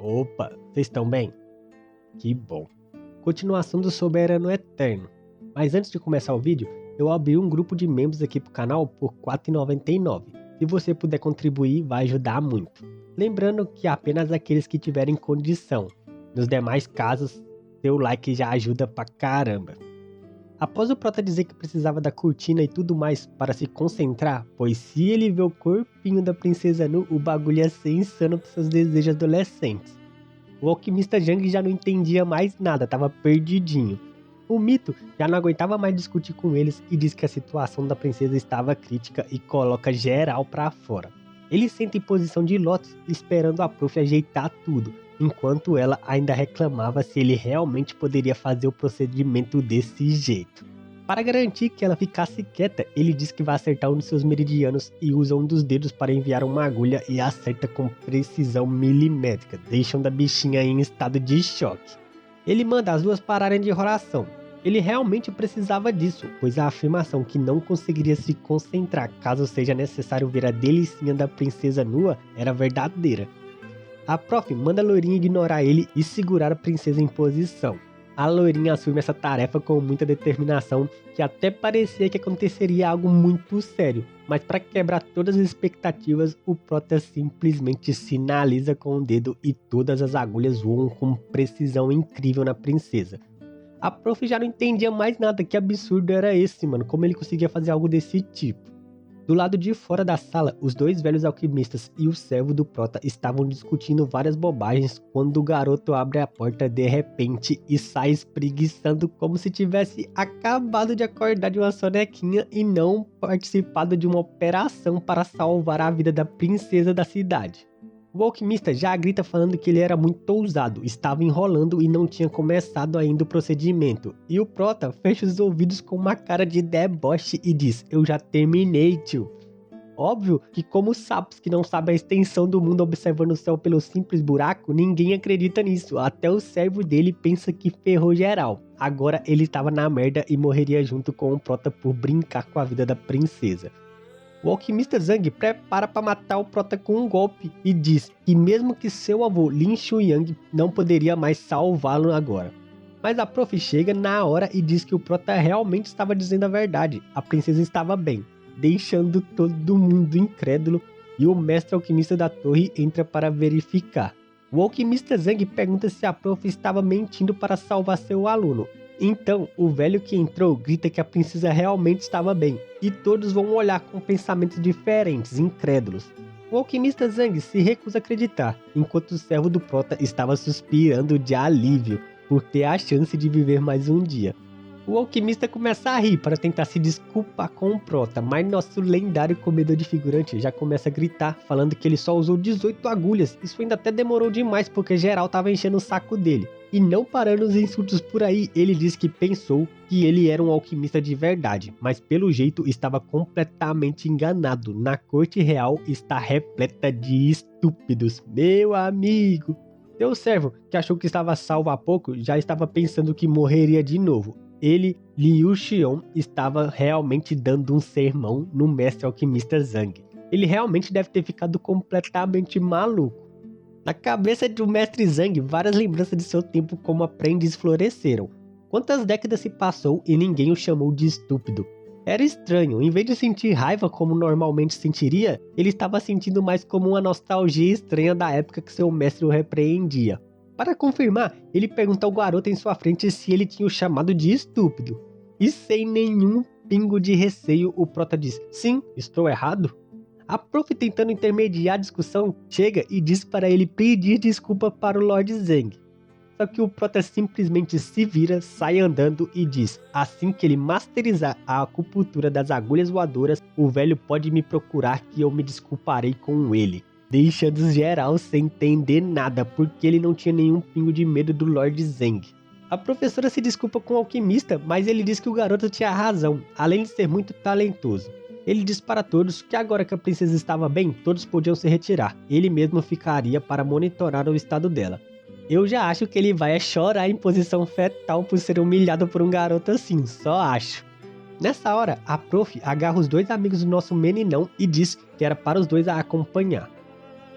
Opa, vocês estão bem? Que bom. Continuação do Soberano Eterno. Mas antes de começar o vídeo, eu abri um grupo de membros aqui pro canal por R$ 4,99. Se você puder contribuir, vai ajudar muito. Lembrando que apenas aqueles que tiverem condição. Nos demais casos, seu like já ajuda pra caramba. Após o Prota dizer que precisava da cortina e tudo mais para se concentrar, pois se ele vê o corpinho da princesa nu, o bagulho ia ser insano para seus desejos adolescentes. O alquimista Jang já não entendia mais nada, tava perdidinho. O Mito já não aguentava mais discutir com eles e diz que a situação da princesa estava crítica e coloca geral pra fora. Ele senta em posição de lótus esperando a prof ajeitar tudo, enquanto ela ainda reclamava se ele realmente poderia fazer o procedimento desse jeito. Para garantir que ela ficasse quieta, ele diz que vai acertar um de seus meridianos e usa um dos dedos para enviar uma agulha e acerta com precisão milimétrica, deixando a bichinha em estado de choque. Ele manda as duas pararem de oração. Ele realmente precisava disso, pois a afirmação que não conseguiria se concentrar caso seja necessário ver a delicinha da princesa nua era verdadeira. A prof manda a loirinha ignorar ele e segurar a princesa em posição. A loirinha assume essa tarefa com muita determinação, que até parecia que aconteceria algo muito sério, mas para quebrar todas as expectativas, o Prota simplesmente sinaliza com o dedo e todas as agulhas voam com precisão incrível na princesa. A prof já não entendia mais nada, que absurdo era esse, mano, como ele conseguia fazer algo desse tipo. Do lado de fora da sala, os dois velhos alquimistas e o servo do Prota estavam discutindo várias bobagens quando o garoto abre a porta de repente e sai espreguiçando como se tivesse acabado de acordar de uma sonequinha e não participado de uma operação para salvar a vida da princesa da cidade. O alquimista já grita falando que ele era muito ousado, estava enrolando e não tinha começado ainda o procedimento. E o Prota fecha os ouvidos com uma cara de deboche e diz: "Eu já terminei, tio." Óbvio que, como sapos que não sabem a extensão do mundo observando o céu pelo simples buraco, ninguém acredita nisso. Até o servo dele pensa que ferrou geral. Agora ele estava na merda e morreria junto com o Prota por brincar com a vida da princesa. O alquimista Zhang prepara para matar o Prota com um golpe e diz que mesmo que seu avô Lin Shuyan não poderia mais salvá-lo agora. Mas a prof chega na hora e diz que o Prota realmente estava dizendo a verdade, a princesa estava bem, deixando todo mundo incrédulo, e o mestre alquimista da torre entra para verificar. O alquimista Zhang pergunta se a prof estava mentindo para salvar seu aluno. Então, o velho que entrou grita que a princesa realmente estava bem, e todos vão olhar com pensamentos diferentes, incrédulos. O alquimista Zhang se recusa a acreditar, enquanto o servo do Prota estava suspirando de alívio por ter a chance de viver mais um dia. O alquimista começa a rir para tentar se desculpar com o Prota, mas nosso lendário comedor de figurante já começa a gritar, falando que ele só usou 18 agulhas, isso ainda até demorou demais porque geral estava enchendo o saco dele. E não parando os insultos por aí, ele diz que pensou que ele era um alquimista de verdade, mas pelo jeito estava completamente enganado. Na corte real está repleta de estúpidos, meu amigo. Seu servo, que achou que estava salvo há pouco, já estava pensando que morreria de novo. Ele, Liu Xiong, estava realmente dando um sermão no mestre alquimista Zhang. Ele realmente deve ter ficado completamente maluco. Na cabeça do mestre Zhang, várias lembranças de seu tempo como aprendiz floresceram. Quantas décadas se passou e ninguém o chamou de estúpido? Era estranho, em vez de sentir raiva como normalmente sentiria, ele estava sentindo mais como uma nostalgia estranha da época que seu mestre o repreendia. Para confirmar, ele pergunta ao garoto em sua frente se ele tinha o chamado de estúpido. E sem nenhum pingo de receio, o Prota diz: "Sim, estou errado?" A prof, tentando intermediar a discussão, chega e diz para ele pedir desculpa para o Lord Zhang. Só que o Prota simplesmente se vira, sai andando e diz: "Assim que ele masterizar a acupuntura das agulhas voadoras, o velho pode me procurar que eu me desculparei com ele." Deixando geral sem entender nada, porque ele não tinha nenhum pingo de medo do Lord Zhang. A professora se desculpa com o alquimista, mas ele diz que o garoto tinha razão, além de ser muito talentoso. Ele diz para todos que agora que a princesa estava bem, todos podiam se retirar. Ele mesmo ficaria para monitorar o estado dela. Eu já acho que ele vai chorar em posição fetal por ser humilhado por um garoto assim, só acho. Nessa hora, a prof agarra os dois amigos do nosso meninão e diz que era para os dois a acompanhar.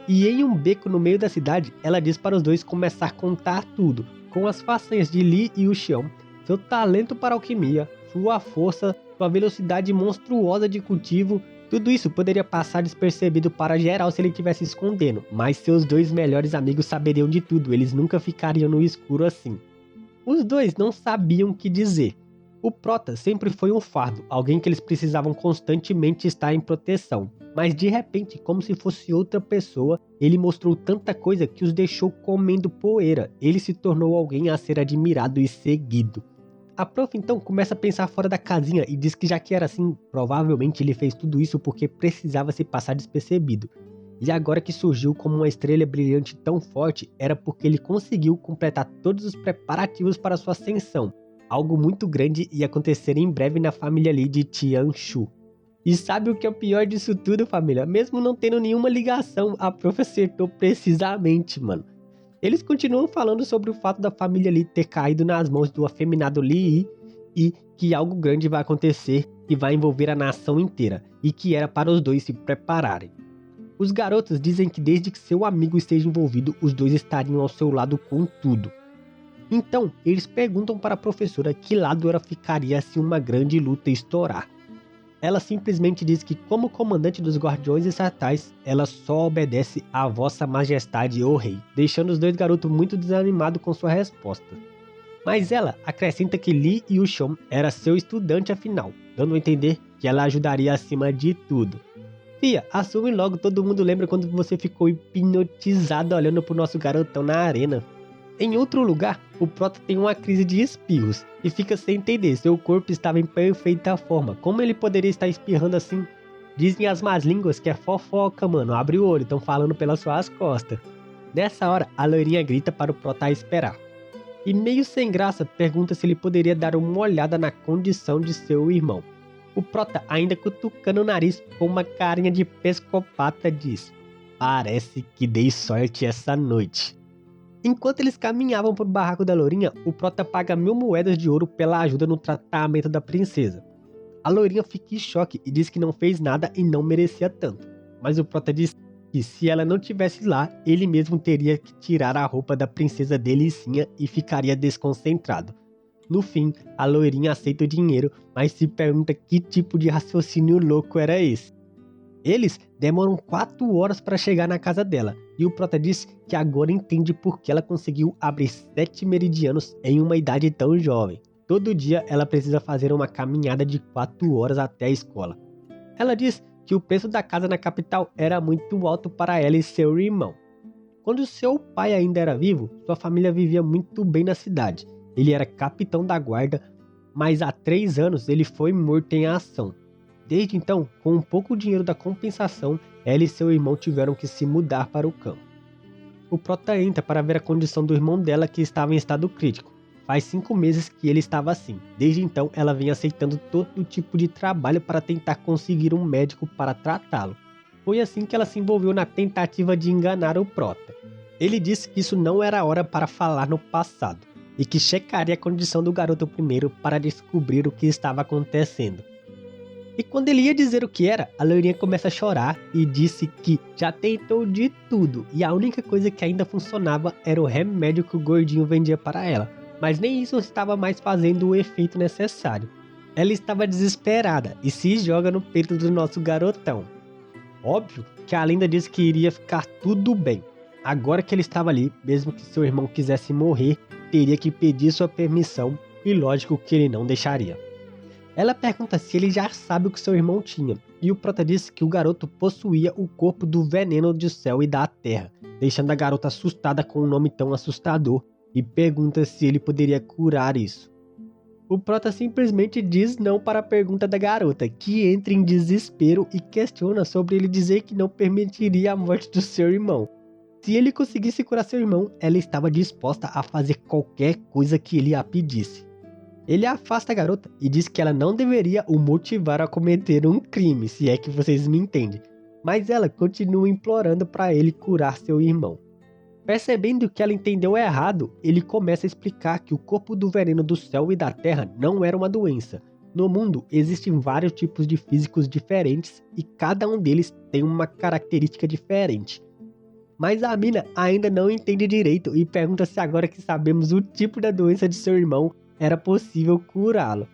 E em um beco no meio da cidade, ela diz para os dois começar a contar tudo, com as façanhas de Lee e o Xion, seu talento para alquimia, sua força, sua velocidade monstruosa de cultivo. Tudo isso poderia passar despercebido para geral se ele estivesse escondendo, mas seus dois melhores amigos saberiam de tudo, eles nunca ficariam no escuro assim. Os dois não sabiam o que dizer. O Prota sempre foi um fardo, alguém que eles precisavam constantemente estar em proteção. Mas de repente, como se fosse outra pessoa, ele mostrou tanta coisa que os deixou comendo poeira. Ele se tornou alguém a ser admirado e seguido. A prof então começa a pensar fora da casinha e diz que já que era assim, provavelmente ele fez tudo isso porque precisava se passar despercebido. E agora que surgiu como uma estrela brilhante tão forte, era porque ele conseguiu completar todos os preparativos para sua ascensão. Algo muito grande ia acontecer em breve na família Lee de Tianshu. E sabe o que é o pior disso tudo, família? Mesmo não tendo nenhuma ligação, a prof acertou precisamente, mano. Eles continuam falando sobre o fato da família Lee ter caído nas mãos do afeminado Lee e que algo grande vai acontecer que vai envolver a nação inteira e que era para os dois se prepararem. Os garotos dizem que desde que seu amigo esteja envolvido, os dois estariam ao seu lado com tudo. Então, eles perguntam para a professora que lado ela ficaria se uma grande luta estourar. Ela simplesmente diz que como comandante dos Guardiões Estatais, ela só obedece à Vossa Majestade ou Rei, deixando os dois garotos muito desanimados com sua resposta. Mas ela acrescenta que Lee Yushon era seu estudante afinal, dando a entender que ela ajudaria acima de tudo. Fia, assume logo, todo mundo lembra quando você ficou hipnotizado olhando pro nosso garotão na arena. Em outro lugar, o Prota tem uma crise de espirros e fica sem entender, seu corpo estava em perfeita forma, como ele poderia estar espirrando assim? Dizem as más línguas que é fofoca, mano, abre o olho, estão falando pelas suas costas. Nessa hora, a loirinha grita para o Prota esperar. E meio sem graça, pergunta se ele poderia dar uma olhada na condição de seu irmão. O Prota, ainda cutucando o nariz com uma carinha de psicopata, diz: "Parece que dei sorte essa noite." Enquanto eles caminhavam pro barraco da Lourinha, o Prota paga 1000 moedas de ouro pela ajuda no tratamento da princesa. A Lourinha fica em choque e diz que não fez nada e não merecia tanto. Mas o Prota diz que se ela não tivesse lá, ele mesmo teria que tirar a roupa da princesa Delicinha e ficaria desconcentrado. No fim, a Loirinha aceita o dinheiro, mas se pergunta que tipo de raciocínio louco era esse. Eles demoram 4 horas para chegar na casa dela, e o Prota diz que agora entende por que ela conseguiu abrir 7 meridianos em uma idade tão jovem. Todo dia ela precisa fazer uma caminhada de 4 horas até a escola. Ela diz que o preço da casa na capital era muito alto para ela e seu irmão. Quando seu pai ainda era vivo, sua família vivia muito bem na cidade. Ele era capitão da guarda, mas há 3 anos ele foi morto em ação. Desde então, com um pouco dinheiro da compensação, ela e seu irmão tiveram que se mudar para o campo. O Prota entra para ver a condição do irmão dela, que estava em estado crítico. Faz 5 meses que ele estava assim. Desde então, ela vem aceitando todo tipo de trabalho para tentar conseguir um médico para tratá-lo. Foi assim que ela se envolveu na tentativa de enganar o Prota. Ele disse que isso não era hora para falar no passado, e que checaria a condição do garoto primeiro para descobrir o que estava acontecendo. E quando ele ia dizer o que era, a loirinha começa a chorar e disse que já tentou de tudo e a única coisa que ainda funcionava era o remédio que o gordinho vendia para ela, mas nem isso estava mais fazendo o efeito necessário. Ela estava desesperada e se joga no peito do nosso garotão. Óbvio que a lenda disse que iria ficar tudo bem. Agora que ele estava ali, mesmo que seu irmão quisesse morrer, teria que pedir sua permissão e lógico que ele não deixaria. Ela pergunta se ele já sabe o que seu irmão tinha, e o Prota disse que o garoto possuía o corpo do veneno do céu e da terra, deixando a garota assustada com um nome tão assustador, e pergunta se ele poderia curar isso. O Prota simplesmente diz não para a pergunta da garota, que entra em desespero e questiona sobre ele dizer que não permitiria a morte do seu irmão. Se ele conseguisse curar seu irmão, ela estava disposta a fazer qualquer coisa que ele a pedisse. Ele afasta a garota e diz que ela não deveria o motivar a cometer um crime, se é que vocês me entendem. Mas ela continua implorando para ele curar seu irmão. Percebendo que ela entendeu errado, ele começa a explicar que o corpo do veneno do céu e da terra não era uma doença. No mundo existem vários tipos de físicos diferentes e cada um deles tem uma característica diferente. Mas a mina ainda não entende direito e pergunta se agora que sabemos o tipo da doença de seu irmão, era possível curá-lo.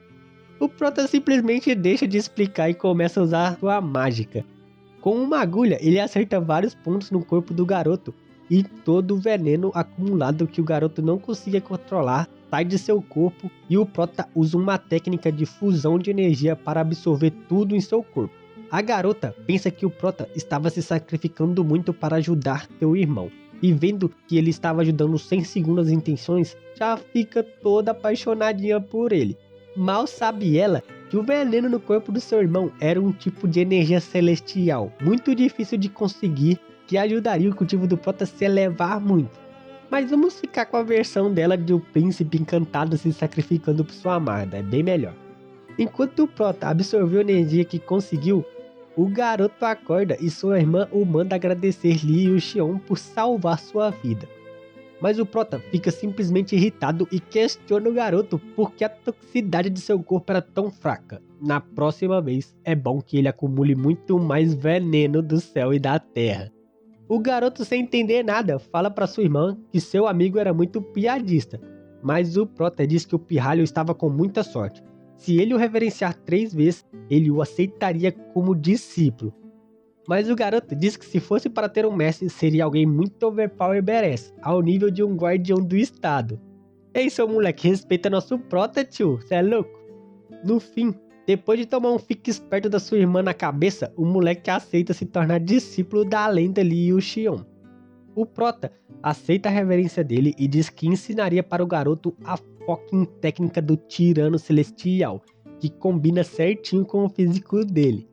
O Prota simplesmente deixa de explicar e começa a usar sua mágica. Com uma agulha, ele acerta vários pontos no corpo do garoto e todo o veneno acumulado que o garoto não conseguia controlar sai de seu corpo e o Prota usa uma técnica de fusão de energia para absorver tudo em seu corpo. A garota pensa que o Prota estava se sacrificando muito para ajudar seu irmão e vendo que ele estava ajudando sem segundas intenções, já fica toda apaixonadinha por ele. Mal sabe ela que o veneno no corpo do seu irmão era um tipo de energia celestial, muito difícil de conseguir, que ajudaria o cultivo do Prota a se elevar muito. Mas vamos ficar com a versão dela de o príncipe encantado se sacrificando por sua amada, é bem melhor. Enquanto o Prota absorveu a energia que conseguiu, o garoto acorda e sua irmã o manda agradecer Lee e o Xion por salvar sua vida. Mas o Prota fica simplesmente irritado e questiona o garoto porque a toxicidade de seu corpo era tão fraca. Na próxima vez, é bom que ele acumule muito mais veneno do céu e da terra. O garoto, sem entender nada, fala para sua irmã que seu amigo era muito piadista, mas o Prota diz que o pirralho estava com muita sorte. Se ele o reverenciar 3 vezes, ele o aceitaria como discípulo. Mas o garoto diz que se fosse para ter um mestre, seria alguém muito overpower badass, ao nível de um guardião do estado. Ei, seu moleque, respeita nosso Prota, tio, cê é louco? No fim, depois de tomar um fique esperto da sua irmã na cabeça, o moleque aceita se tornar discípulo da lenda Lee e o Xion. O Prota aceita a reverência dele e diz que ensinaria para o garoto a fucking técnica do tirano celestial, que combina certinho com o físico dele.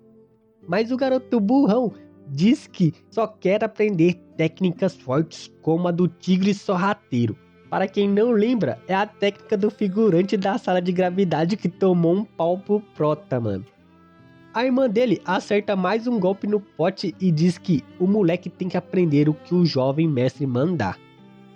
Mas o garoto burrão diz que só quer aprender técnicas fortes como a do tigre sorrateiro. Para quem não lembra, é a técnica do figurante da sala de gravidade que tomou um pau pro Prota, mano. A irmã dele acerta mais um golpe no pote e diz que o moleque tem que aprender o que o jovem mestre mandar.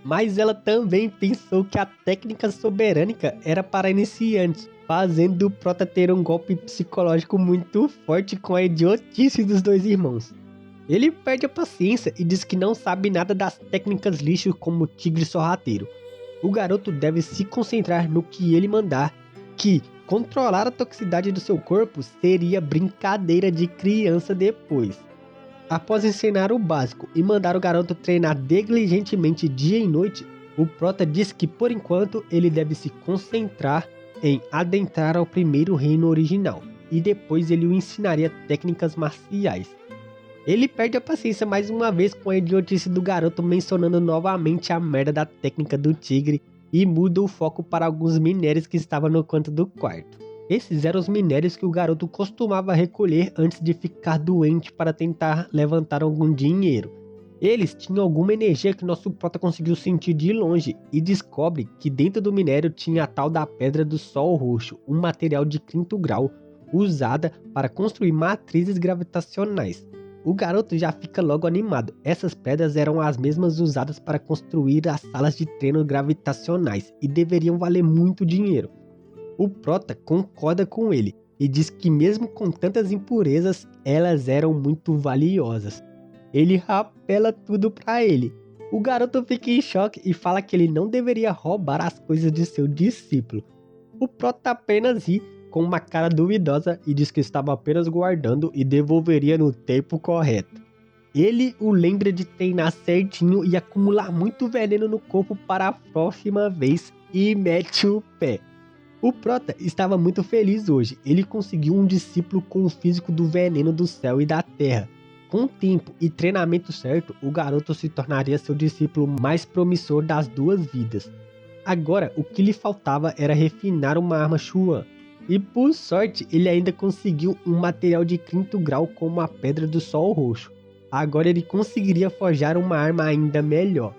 Mas ela também pensou que a técnica soberânica era para iniciantes, fazendo o Prota ter um golpe psicológico muito forte com a idiotice dos dois irmãos. Ele perde a paciência e diz que não sabe nada das técnicas lixo como o tigre sorrateiro. O garoto deve se concentrar no que ele mandar, que controlar a toxicidade do seu corpo seria brincadeira de criança depois. Após ensinar o básico e mandar o garoto treinar negligentemente dia e noite, o Prota diz que por enquanto ele deve se concentrar em adentrar ao primeiro reino original, e depois ele o ensinaria técnicas marciais. Ele perde a paciência mais uma vez com a idiotice do garoto mencionando novamente a merda da técnica do tigre e muda o foco para alguns minérios que estavam no canto do quarto. Esses eram os minérios que o garoto costumava recolher antes de ficar doente para tentar levantar algum dinheiro. Eles tinham alguma energia que nosso Prota conseguiu sentir de longe e descobre que dentro do minério tinha a tal da Pedra do Sol Roxo, um material de 5º grau usada para construir matrizes gravitacionais. O garoto já fica logo animado. Essas pedras eram as mesmas usadas para construir as salas de treino gravitacionais e deveriam valer muito dinheiro. O Prota concorda com ele e diz que mesmo com tantas impurezas, elas eram muito valiosas. Ele rapela tudo para ele. O garoto fica em choque e fala que ele não deveria roubar as coisas de seu discípulo. O Prota apenas ri com uma cara duvidosa e diz que estava apenas guardando e devolveria no tempo correto. Ele o lembra de treinar certinho e acumular muito veneno no corpo para a próxima vez e mete o pé. O Prota estava muito feliz hoje, ele conseguiu um discípulo com o físico do veneno do céu e da terra. Com tempo e treinamento certo, o garoto se tornaria seu discípulo mais promissor das 2 vidas. Agora, o que lhe faltava era refinar uma arma Chuan. E por sorte, ele ainda conseguiu um material de 5º grau como a Pedra do Sol Roxo. Agora ele conseguiria forjar uma arma ainda melhor.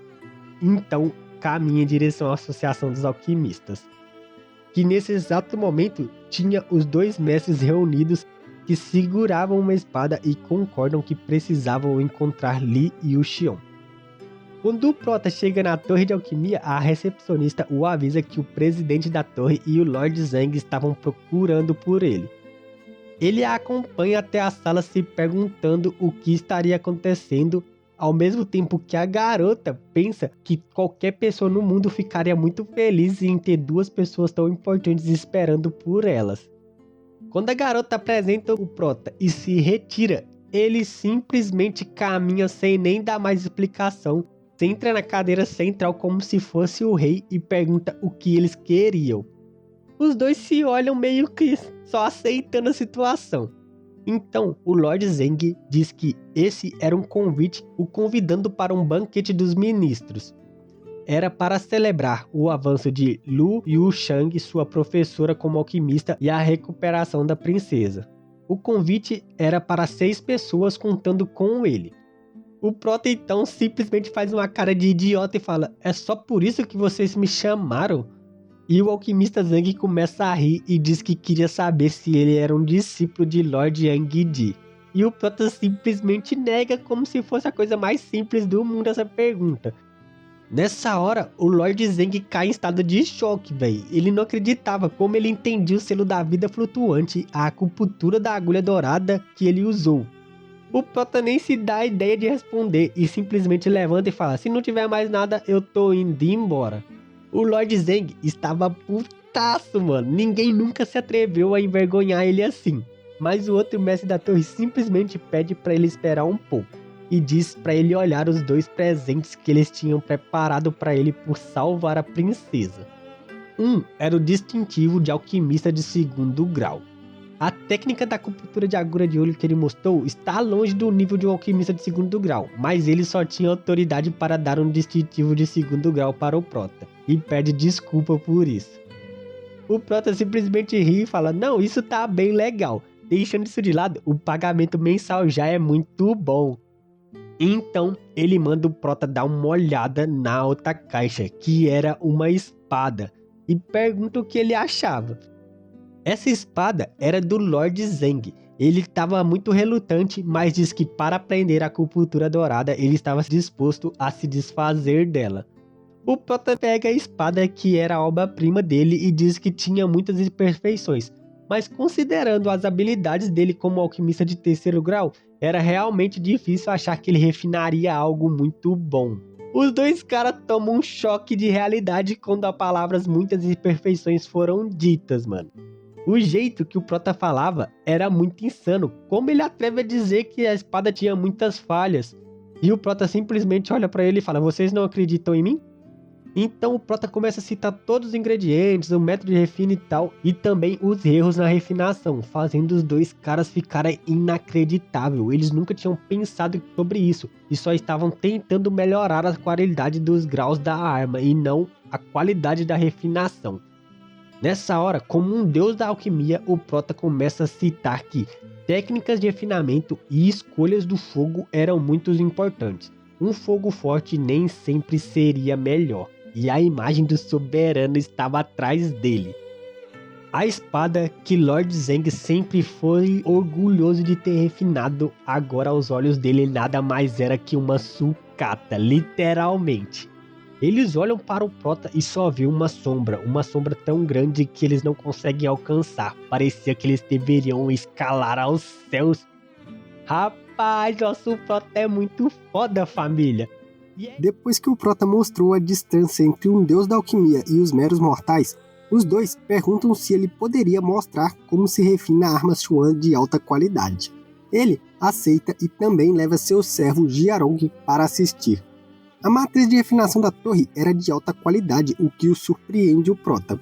Então, caminha em direção à Associação dos Alquimistas, que nesse exato momento tinha os 2 mestres reunidos que seguravam uma espada e concordam que precisavam encontrar Lee e o Xion. Quando o Prota chega na torre de alquimia, a recepcionista o avisa que o presidente da torre e o Lord Zhang estavam procurando por ele. Ele a acompanha até a sala se perguntando o que estaria acontecendo ao mesmo tempo que a garota pensa que qualquer pessoa no mundo ficaria muito feliz em ter duas pessoas tão importantes esperando por elas. Quando a garota apresenta o Prota e se retira, ele simplesmente caminha sem nem dar mais explicação, senta na cadeira central como se fosse o rei e pergunta o que eles queriam. Os dois se olham meio que só aceitando a situação. Então, o Lord Zeng diz que esse era um convite, o convidando para um banquete dos ministros. Era para celebrar o avanço de Lu Yushang, sua professora como alquimista, e a recuperação da princesa. O convite era para 6 pessoas contando com ele. O Prota então simplesmente faz uma cara de idiota e fala: "É só por isso que vocês me chamaram?" E o alquimista Zhang começa a rir e diz que queria saber se ele era um discípulo de Lord Yang-di. E o Prota simplesmente nega como se fosse a coisa mais simples do mundo essa pergunta. Nessa hora, o Lord Zeng cai em estado de choque, velho. Ele não acreditava como ele entendia o selo da vida flutuante, a acupuntura da agulha dourada que ele usou. O Prota nem se dá a ideia de responder e simplesmente levanta e fala: "Se não tiver mais nada, eu tô indo embora." O Lord Zeng estava putaço, mano. Ninguém nunca se atreveu a envergonhar ele assim. Mas o outro mestre da torre simplesmente pede para ele esperar um pouco e diz para ele olhar os 2 presentes que eles tinham preparado para ele por salvar a princesa. Um era o distintivo de alquimista de 2º grau. A técnica da acupuntura de agulha de olho que ele mostrou está longe do nível de um alquimista de 2º grau, mas ele só tinha autoridade para dar um distintivo de 2º grau para o Prota, e pede desculpa por isso. O Prota simplesmente ri e fala: "Não, isso tá bem legal. Deixando isso de lado, o pagamento mensal já é muito bom." Então, ele manda o Prota dar uma olhada na outra caixa, que era uma espada, e pergunta o que ele achava. Essa espada era do Lord Zeng. Ele estava muito relutante, mas diz que para aprender a acupuntura dourada, ele estava disposto a se desfazer dela. O Prota pega a espada que era a obra-prima dele e diz que tinha muitas imperfeições, mas considerando as habilidades dele como alquimista de 3º grau, era realmente difícil achar que ele refinaria algo muito bom. Os 2 caras tomam um choque de realidade quando as palavras muitas imperfeições foram ditas, mano. O jeito que o Prota falava era muito insano. Como ele atreve a dizer que a espada tinha muitas falhas? E o Prota simplesmente olha pra ele e fala: "Vocês não acreditam em mim?" Então o Prota começa a citar todos os ingredientes, o método de refino e tal, e também os erros na refinação, fazendo os 2 caras ficarem inacreditável. Eles nunca tinham pensado sobre isso e só estavam tentando melhorar a qualidade dos graus da arma e não a qualidade da refinação. Nessa hora, como um deus da alquimia, o Prota começa a citar que técnicas de refinamento e escolhas do fogo eram muito importantes. Um fogo forte nem sempre seria melhor, e a imagem do soberano estava atrás dele. A espada que Lord Zeng sempre foi orgulhoso de ter refinado, agora aos olhos dele nada mais era que uma sucata, literalmente. Eles olham para o Prota e só vê uma sombra tão grande que eles não conseguem alcançar. Parecia que eles deveriam escalar aos céus. Rapaz, nosso Prota é muito foda, família. Depois que o Prota mostrou a distância entre um deus da alquimia e os meros mortais, os 2 perguntam se ele poderia mostrar como se refina armas Chuan de alta qualidade. Ele aceita e também leva seu servo Jiarong para assistir. A matriz de refinação da torre era de alta qualidade, o que o surpreende o Prota.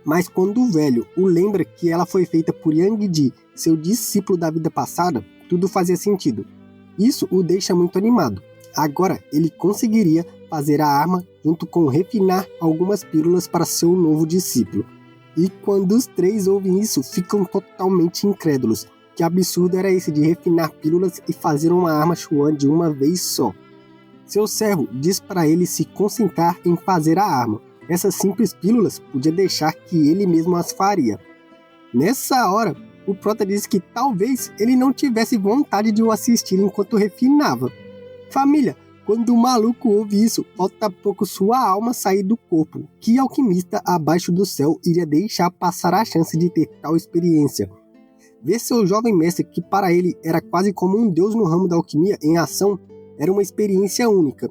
Mas quando o velho o lembra que ela foi feita por Yang Di, seu discípulo da vida passada, tudo fazia sentido. Isso o deixa muito animado. Agora ele conseguiria fazer a arma junto com refinar algumas pílulas para seu novo discípulo. E quando os 3 ouvem isso, ficam totalmente incrédulos. Que absurdo era esse de refinar pílulas e fazer uma arma Chuan de uma vez só? Seu servo diz para ele se concentrar em fazer a arma. Essas simples pílulas podia deixar que ele mesmo as faria. Nessa hora, o Prota diz que talvez ele não tivesse vontade de o assistir enquanto refinava. Família, quando o maluco ouve isso, falta pouco sua alma sair do corpo. Que alquimista abaixo do céu iria deixar passar a chance de ter tal experiência? Ver seu jovem mestre, que para ele era quase como um deus no ramo da alquimia, em ação, era uma experiência única.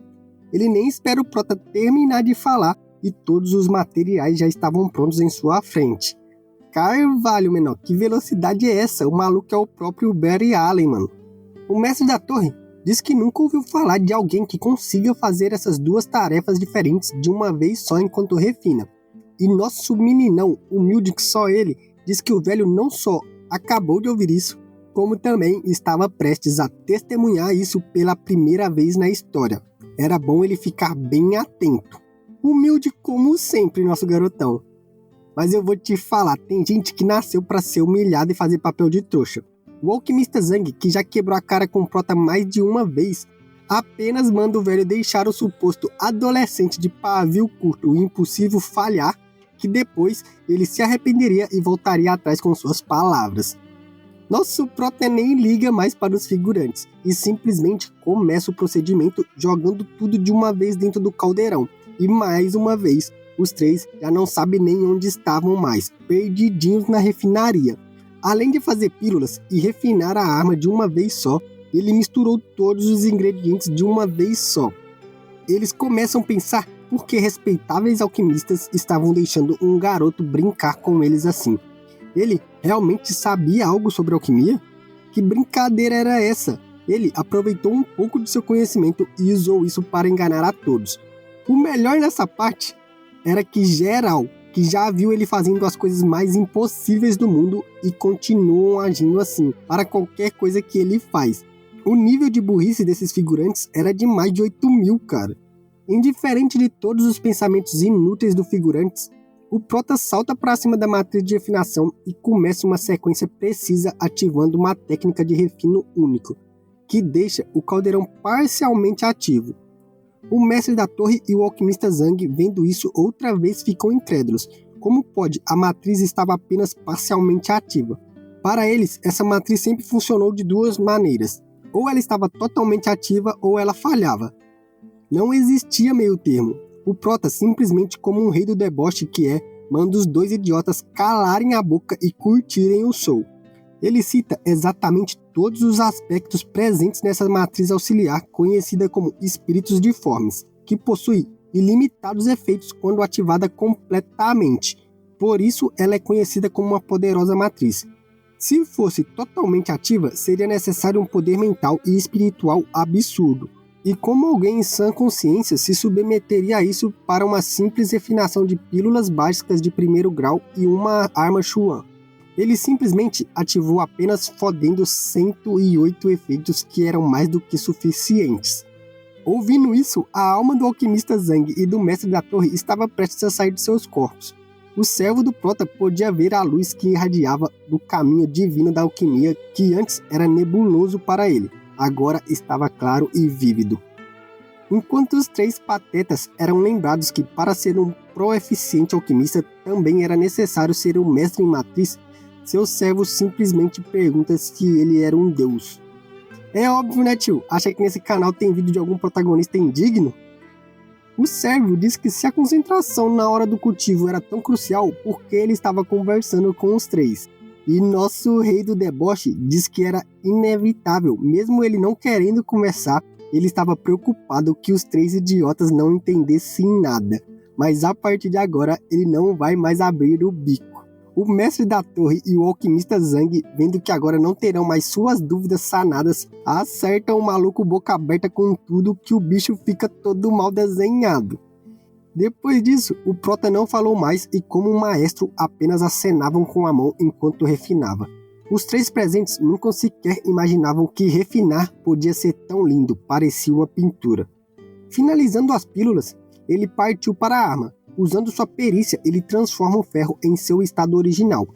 Ele nem espera o Prota terminar de falar e todos os materiais já estavam prontos em sua frente. Carvalho, menor, que velocidade é essa? O maluco é o próprio Barry Allen, mano. O mestre da torre diz que nunca ouviu falar de alguém que consiga fazer essas duas tarefas diferentes de uma vez só enquanto refina. E nosso meninão, humilde que só ele, diz que o velho não só acabou de ouvir isso, como também estava prestes a testemunhar isso pela primeira vez na história. Era bom ele ficar bem atento. Humilde como sempre, nosso garotão. Mas eu vou te falar, tem gente que nasceu para ser humilhada e fazer papel de trouxa. O alquimista Zhang, que já quebrou a cara com o Prota mais de uma vez, apenas manda o velho deixar o suposto adolescente de pavio curto e impossível falhar, que depois ele se arrependeria e voltaria atrás com suas palavras. Nosso Prota nem liga mais para os figurantes e simplesmente começa o procedimento jogando tudo de uma vez dentro do caldeirão. E mais uma vez, os três já não sabem nem onde estavam mais, perdidinhos na refinaria. Além de fazer pílulas e refinar a arma de uma vez só, ele misturou todos os ingredientes de uma vez só. Eles começam a pensar por que respeitáveis alquimistas estavam deixando um garoto brincar com eles assim. Ele realmente sabia algo sobre alquimia? Que brincadeira era essa? Ele aproveitou um pouco de seu conhecimento e usou isso para enganar a todos. O melhor nessa parte era que geral, que já viu ele fazendo as coisas mais impossíveis do mundo e continuam agindo assim, para qualquer coisa que ele faz. O nível de burrice desses figurantes era de mais de 8.000, cara. Indiferente de todos os pensamentos inúteis do figurantes, o Prota salta para cima da matriz de refinação e começa uma sequência precisa ativando uma técnica de refino único, que deixa o caldeirão parcialmente ativo. O mestre da torre e o alquimista Zhang, vendo isso outra vez, ficam incrédulos. Como pode? A matriz estava apenas parcialmente ativa. Para eles, essa matriz sempre funcionou de duas maneiras. Ou ela estava totalmente ativa ou ela falhava. Não existia meio termo. O Prota, simplesmente como um rei do deboche que é, manda os dois idiotas calarem a boca e curtirem o show. Ele cita exatamente todos os aspectos presentes nessa matriz auxiliar conhecida como espíritos diformes, que possui ilimitados efeitos quando ativada completamente. Por isso ela é conhecida como uma poderosa matriz. Se fosse totalmente ativa, seria necessário um poder mental e espiritual absurdo. E como alguém em sã consciência se submeteria a isso para uma simples refinação de pílulas básicas de primeiro grau e uma arma Chuan? Ele simplesmente ativou apenas fodendo 108 efeitos que eram mais do que suficientes. Ouvindo isso, a alma do alquimista Zhang e do mestre da torre estava prestes a sair de seus corpos. O servo do Prota podia ver a luz que irradiava do caminho divino da alquimia que antes era nebuloso para ele. Agora estava claro e vívido. Enquanto os três patetas eram lembrados que para ser um proeficiente alquimista também era necessário ser um mestre em matriz, seu servo simplesmente pergunta se ele era um deus. É óbvio, né, tio? Acha que nesse canal tem vídeo de algum protagonista indigno? O servo diz que se a concentração na hora do cultivo era tão crucial, por que ele estava conversando com os três? E nosso rei do deboche diz que era inevitável, mesmo ele não querendo conversar, ele estava preocupado que os três idiotas não entendessem nada. Mas a partir de agora, ele não vai mais abrir o bico. O mestre da torre e o alquimista Zhang, vendo que agora não terão mais suas dúvidas sanadas, acertam o maluco boca aberta com tudo que o bicho fica todo mal desenhado. Depois disso, o Prota não falou mais e como um maestro apenas acenavam com a mão enquanto refinava. Os três presentes nunca sequer imaginavam que refinar podia ser tão lindo, parecia uma pintura. Finalizando as pílulas, ele partiu para a arma. Usando sua perícia, ele transforma o ferro em seu estado original.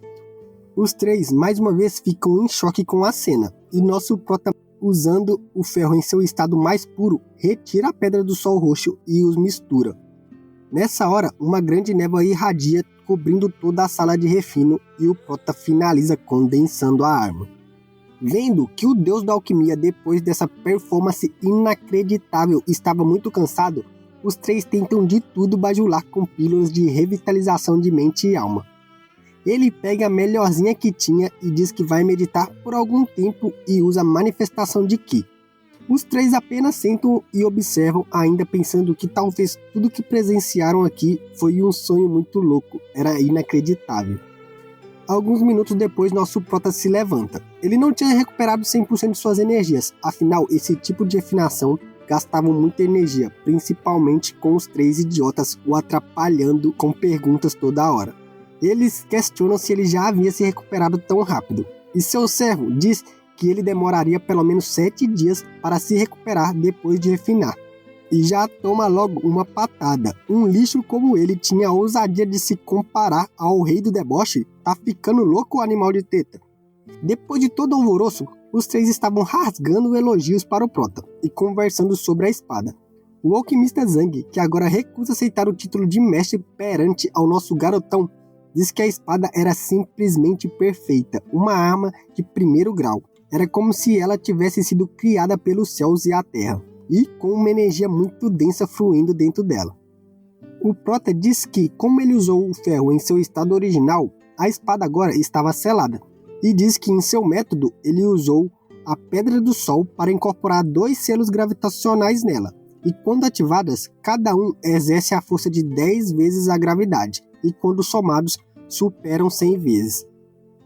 Os três, mais uma vez, ficam em choque com a cena, e nosso Prota, usando o ferro em seu estado mais puro, retira a pedra do sol roxo e os mistura. Nessa hora, uma grande névoa irradia, cobrindo toda a sala de refino, e o Prota finaliza condensando a arma. Vendo que o deus da alquimia, depois dessa performance inacreditável, estava muito cansado, os três tentam de tudo bajular com pílulas de revitalização de mente e alma. Ele pega a melhorzinha que tinha e diz que vai meditar por algum tempo e usa manifestação de Ki. Os três apenas sentam e observam, ainda pensando que talvez tudo que presenciaram aqui foi um sonho muito louco, era inacreditável. Alguns minutos depois, nosso prota se levanta. Ele não tinha recuperado 100% de suas energias, afinal, esse tipo de refinação gastava muita energia, principalmente com os três idiotas o atrapalhando com perguntas toda hora. Eles questionam se ele já havia se recuperado tão rápido, e seu servo diz que ele demoraria pelo menos 7 dias para se recuperar depois de refinar. E já toma logo uma patada. Um lixo como ele tinha a ousadia de se comparar ao rei do deboche? Tá ficando louco o animal de teta. Depois de todo o alvoroço, os três estavam rasgando elogios para o prota e conversando sobre a espada. O alquimista Zhang, que agora recusa aceitar o título de mestre perante ao nosso garotão, diz que a espada era simplesmente perfeita, uma arma de primeiro grau. Era como se ela tivesse sido criada pelos céus e a terra, e com uma energia muito densa fluindo dentro dela. O prota diz que, como ele usou o ferro em seu estado original, a espada agora estava selada, e diz que em seu método ele usou a Pedra do Sol para incorporar 2 selos gravitacionais nela, e quando ativadas, cada um exerce a força de 10 vezes a gravidade, e quando somados, superam 100 vezes.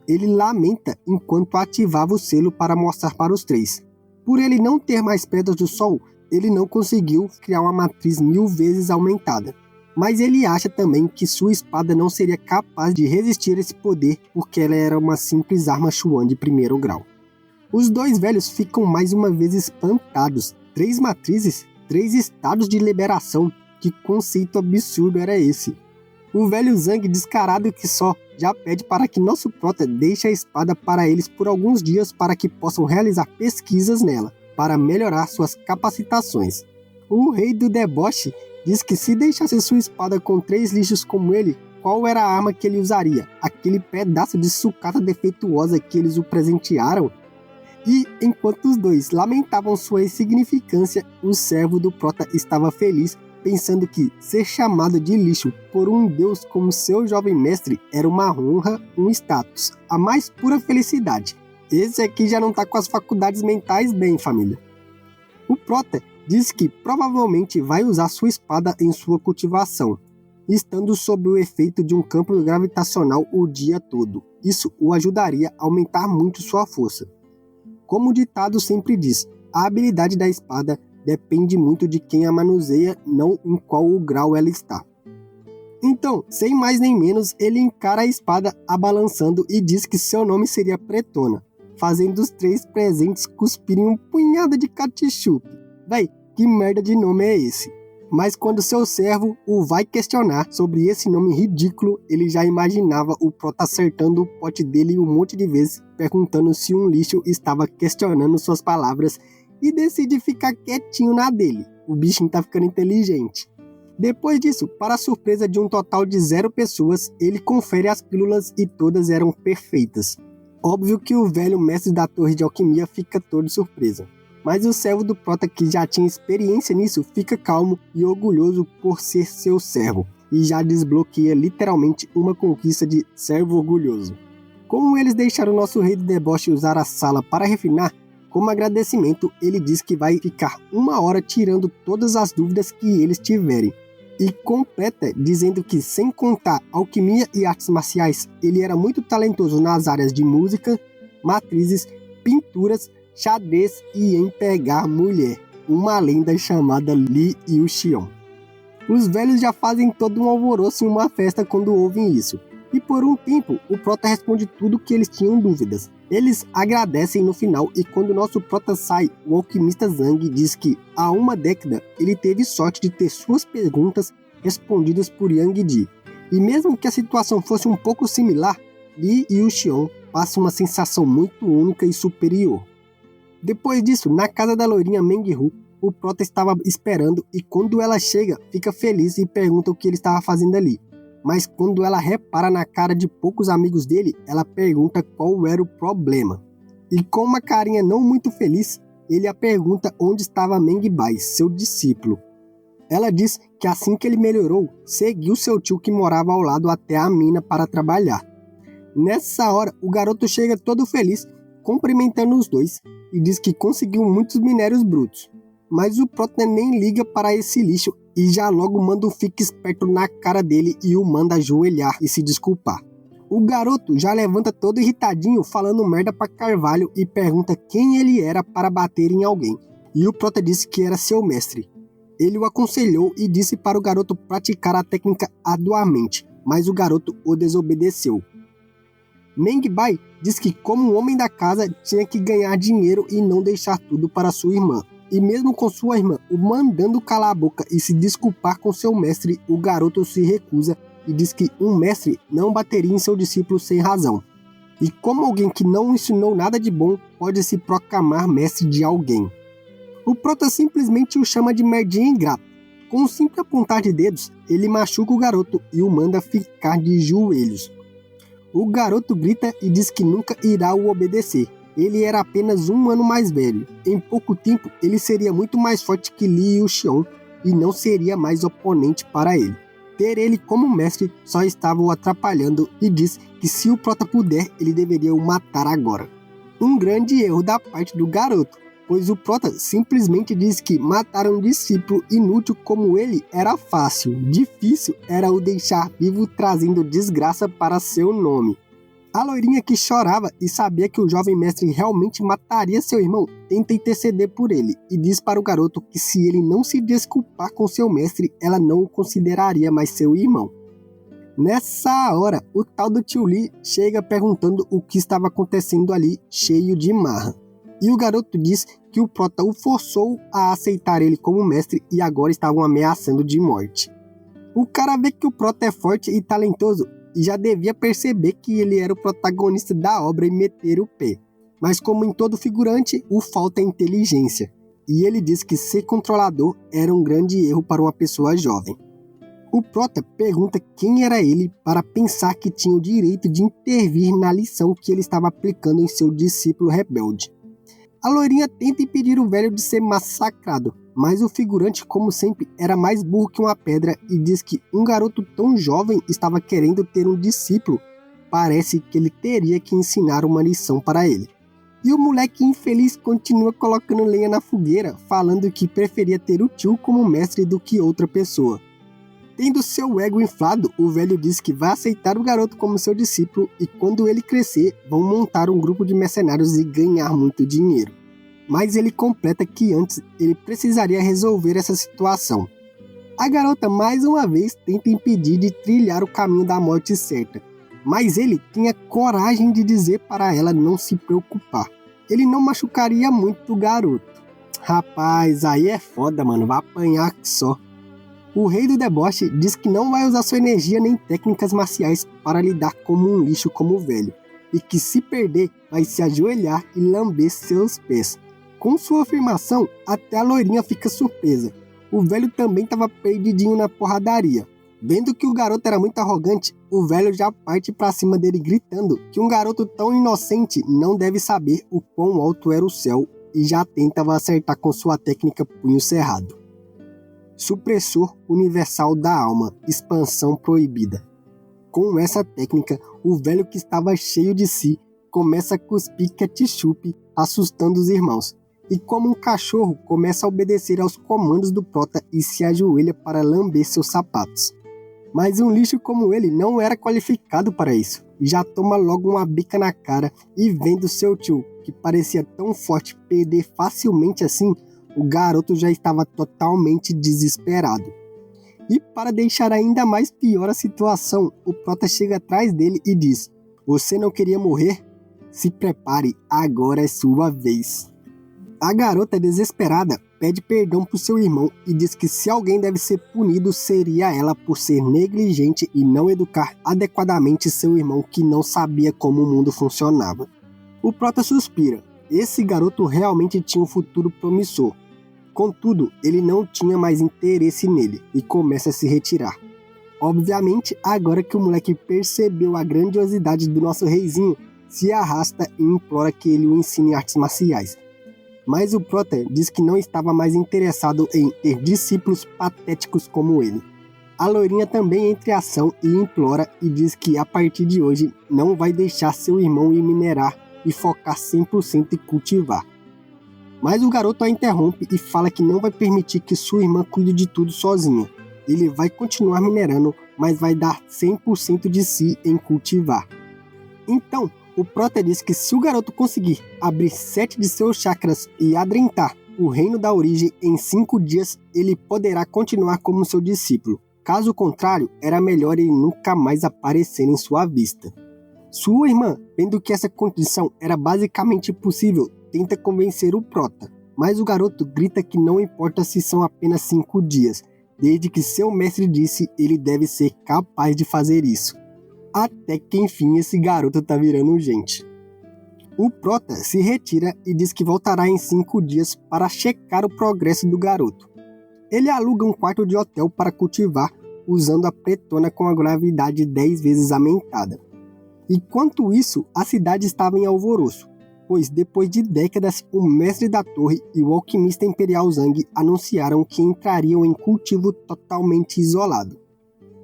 Ele lamenta enquanto ativava o selo para mostrar para os três. Por ele não ter mais pedras do Sol, ele não conseguiu criar uma matriz 1000 vezes aumentada. Mas ele acha também que sua espada não seria capaz de resistir a esse poder porque ela era uma simples arma Chuan de primeiro grau. Os dois velhos ficam mais uma vez espantados. 3 matrizes, 3 estados de liberação. Que conceito absurdo era esse? O velho Zhang, descarado que só, já pede para que nosso prota deixe a espada para eles por alguns dias para que possam realizar pesquisas nela, para melhorar suas capacitações. O rei do deboche diz que se deixasse sua espada com 3 lixos como ele, qual era a arma que ele usaria? Aquele pedaço de sucata defeituosa que eles o presentearam? E, enquanto os dois lamentavam sua insignificância, o servo do prota estava feliz, pensando que ser chamado de lixo por um deus como seu jovem mestre era uma honra, um status, a mais pura felicidade. Esse aqui já não tá com as faculdades mentais bem, família. O prota diz que provavelmente vai usar sua espada em sua cultivação, estando sob o efeito de um campo gravitacional o dia todo. Isso o ajudaria a aumentar muito sua força. Como o ditado sempre diz, a habilidade da espada depende muito de quem a manuseia, não em qual o grau ela está. Então, sem mais nem menos, ele encara a espada a balançando e diz que seu nome seria Pretona, fazendo os 3 presentes cuspirem um punhado de ketchup. Véi, que merda de nome é esse? Mas quando seu servo o vai questionar sobre esse nome ridículo, ele já imaginava o prota acertando o pote dele um monte de vezes, perguntando se um lixo estava questionando suas palavras, e decide ficar quietinho na dele. O bichinho tá ficando inteligente. Depois disso, para a surpresa de um total de 0 pessoas, ele confere as pílulas e todas eram perfeitas. Óbvio que o velho mestre da torre de alquimia fica todo surpreso. Mas o servo do prota, que já tinha experiência nisso, fica calmo e orgulhoso por ser seu servo, e já desbloqueia literalmente uma conquista de servo orgulhoso. Como eles deixaram o nosso rei do deboche usar a sala para refinar, como agradecimento, ele diz que vai ficar 1 hora tirando todas as dúvidas que eles tiverem. E completa dizendo que, sem contar alquimia e artes marciais, ele era muito talentoso nas áreas de música, matrizes, pinturas, xadrez e em pegar mulher. Uma lenda chamada Li Yuxion. Os velhos já fazem todo um alvoroço em uma festa quando ouvem isso. E por um tempo, o prota responde tudo que eles tinham dúvidas. Eles agradecem no final e quando o nosso prota sai, o alquimista Zhang diz que há 1 década ele teve sorte de ter suas perguntas respondidas por Yang Di. E mesmo que a situação fosse um pouco similar, Li Yuxion passa uma sensação muito única e superior. Depois disso, na casa da loirinha Menghu, o prota estava esperando e quando ela chega, fica feliz e pergunta o que ele estava fazendo ali. Mas quando ela repara na cara de poucos amigos dele, ela pergunta qual era o problema. E com uma carinha não muito feliz, ele a pergunta onde estava Meng Bai, seu discípulo. Ela diz que assim que ele melhorou, seguiu seu tio que morava ao lado até a mina para trabalhar. Nessa hora, o garoto chega todo feliz, cumprimentando os dois e diz que conseguiu muitos minérios brutos. Mas o Prota nem liga para esse lixo e já logo manda um fique esperto na cara dele e o manda ajoelhar e se desculpar. O garoto já levanta todo irritadinho falando merda para Carvalho e pergunta quem ele era para bater em alguém. E o Prota disse que era seu mestre. Ele o aconselhou e disse para o garoto praticar a técnica arduamente, mas o garoto o desobedeceu. Mengbai diz que como homem da casa tinha que ganhar dinheiro e não deixar tudo para sua irmã. E mesmo com sua irmã o mandando calar a boca e se desculpar com seu mestre, o garoto se recusa e diz que um mestre não bateria em seu discípulo sem razão. E como alguém que não ensinou nada de bom pode se proclamar mestre de alguém? O Prota simplesmente o chama de merdinha ingrato. Com um simples apontar de dedos, ele machuca o garoto e o manda ficar de joelhos. O garoto grita e diz que nunca irá o obedecer. Ele era apenas 1 ano mais velho. Em pouco tempo, ele seria muito mais forte que Li Yuxion e não seria mais oponente para ele. Ter ele como mestre só estava o atrapalhando e diz que se o Prota puder, ele deveria o matar agora. Um grande erro da parte do garoto, pois o Prota simplesmente diz que matar um discípulo inútil como ele era fácil, difícil era o deixar vivo trazendo desgraça para seu nome. A loirinha que chorava e sabia que o jovem mestre realmente mataria seu irmão, tenta interceder por ele e diz para o garoto que se ele não se desculpar com seu mestre, ela não o consideraria mais seu irmão. Nessa hora, o tal do tio Li chega perguntando o que estava acontecendo ali, cheio de marra. E o garoto diz que o Prota o forçou a aceitar ele como mestre e agora estavam ameaçando de morte. O cara vê que o Prota é forte e talentoso e já devia perceber que ele era o protagonista da obra e meter o pé. Mas como em todo figurante, o falta é inteligência. E ele diz que ser controlador era um grande erro para uma pessoa jovem. O Prota pergunta quem era ele para pensar que tinha o direito de intervir na lição que ele estava aplicando em seu discípulo rebelde. A loirinha tenta impedir o velho de ser massacrado, mas o figurante, como sempre, era mais burro que uma pedra e diz que um garoto tão jovem estava querendo ter um discípulo. Parece que ele teria que ensinar uma lição para ele. E o moleque infeliz continua colocando lenha na fogueira, falando que preferia ter o tio como mestre do que outra pessoa. Tendo seu ego inflado, o velho diz que vai aceitar o garoto como seu discípulo e quando ele crescer, vão montar um grupo de mercenários e ganhar muito dinheiro. Mas ele completa que antes ele precisaria resolver essa situação. A garota mais uma vez tenta impedir de trilhar o caminho da morte certa, mas ele tinha coragem de dizer para ela não se preocupar. Ele não machucaria muito o garoto. Rapaz, aí é foda, mano, vai apanhar só. O rei do deboche diz que não vai usar sua energia nem técnicas marciais para lidar como um lixo como o velho, e que se perder vai se ajoelhar e lamber seus pés. Com sua afirmação, até a loirinha fica surpresa. O velho também estava perdidinho na porradaria. Vendo que o garoto era muito arrogante, o velho já parte para cima dele gritando que um garoto tão inocente não deve saber o quão alto era o céu e já tentava acertar com sua técnica punho cerrado. Supressor universal da alma, expansão proibida. Com essa técnica, o velho que estava cheio de si começa a cuspir ketchup, assustando os irmãos. E como um cachorro, começa a obedecer aos comandos do Prota e se ajoelha para lamber seus sapatos. Mas um lixo como ele não era qualificado para isso. Já toma logo uma bica na cara e vendo seu tio, que parecia tão forte, perder facilmente assim, o garoto já estava totalmente desesperado. E para deixar ainda mais pior a situação, o Prota chega atrás dele e diz: "Você não queria morrer? Se prepare, agora é sua vez." A garota desesperada pede perdão para seu irmão e diz que se alguém deve ser punido seria ela por ser negligente e não educar adequadamente seu irmão que não sabia como o mundo funcionava. O Prota suspira. Esse garoto realmente tinha um futuro promissor. Contudo, ele não tinha mais interesse nele e começa a se retirar. Obviamente, agora que o moleque percebeu a grandiosidade do nosso reizinho, se arrasta e implora que ele o ensine artes marciais. Mas o Prota diz que não estava mais interessado em ter discípulos patéticos como ele. A loirinha também entra em ação e implora e diz que a partir de hoje não vai deixar seu irmão ir minerar e focar 100% em cultivar. Mas o garoto a interrompe e fala que não vai permitir que sua irmã cuide de tudo sozinha. Ele vai continuar minerando, mas vai dar 100% de si em cultivar. Então, o Prota diz que se o garoto conseguir abrir 7 de seus chakras e adentrar o reino da origem em 5 dias, ele poderá continuar como seu discípulo. Caso contrário, era melhor ele nunca mais aparecer em sua vista. Sua irmã, vendo que essa condição era basicamente impossível, tenta convencer o Prota, mas o garoto grita que não importa se são apenas 5 dias, desde que seu mestre disse ele deve ser capaz de fazer isso. Até que enfim esse garoto tá virando gente. O Prota se retira e diz que voltará em 5 dias para checar o progresso do garoto. Ele aluga um quarto de hotel para cultivar, usando a pretona com a gravidade 10 vezes aumentada. Enquanto isso, a cidade estava em alvoroço, pois depois de décadas, o mestre da torre e o alquimista imperial Zhang anunciaram que entrariam em cultivo totalmente isolado.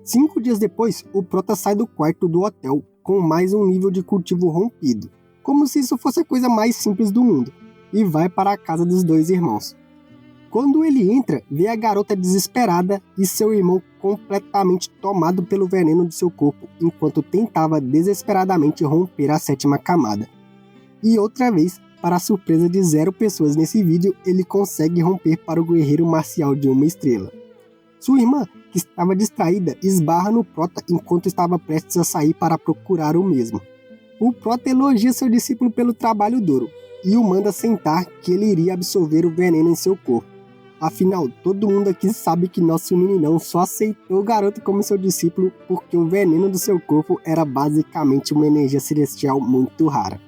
5 dias depois, o Prota sai do quarto do hotel com mais um nível de cultivo rompido, como se isso fosse a coisa mais simples do mundo, e vai para a casa dos dois irmãos. Quando ele entra, vê a garota desesperada e seu irmão completamente tomado pelo veneno de seu corpo, enquanto tentava desesperadamente romper a 7ª camada. E outra vez, para a surpresa de 0 pessoas nesse vídeo, ele consegue romper para o guerreiro marcial de 1 estrela. Sua irmã, que estava distraída, esbarra no Prota enquanto estava prestes a sair para procurar o mesmo. O Prota elogia seu discípulo pelo trabalho duro e o manda sentar que ele iria absorver o veneno em seu corpo. Afinal, todo mundo aqui sabe que nosso meninão só aceitou o garoto como seu discípulo porque o veneno do seu corpo era basicamente uma energia celestial muito rara.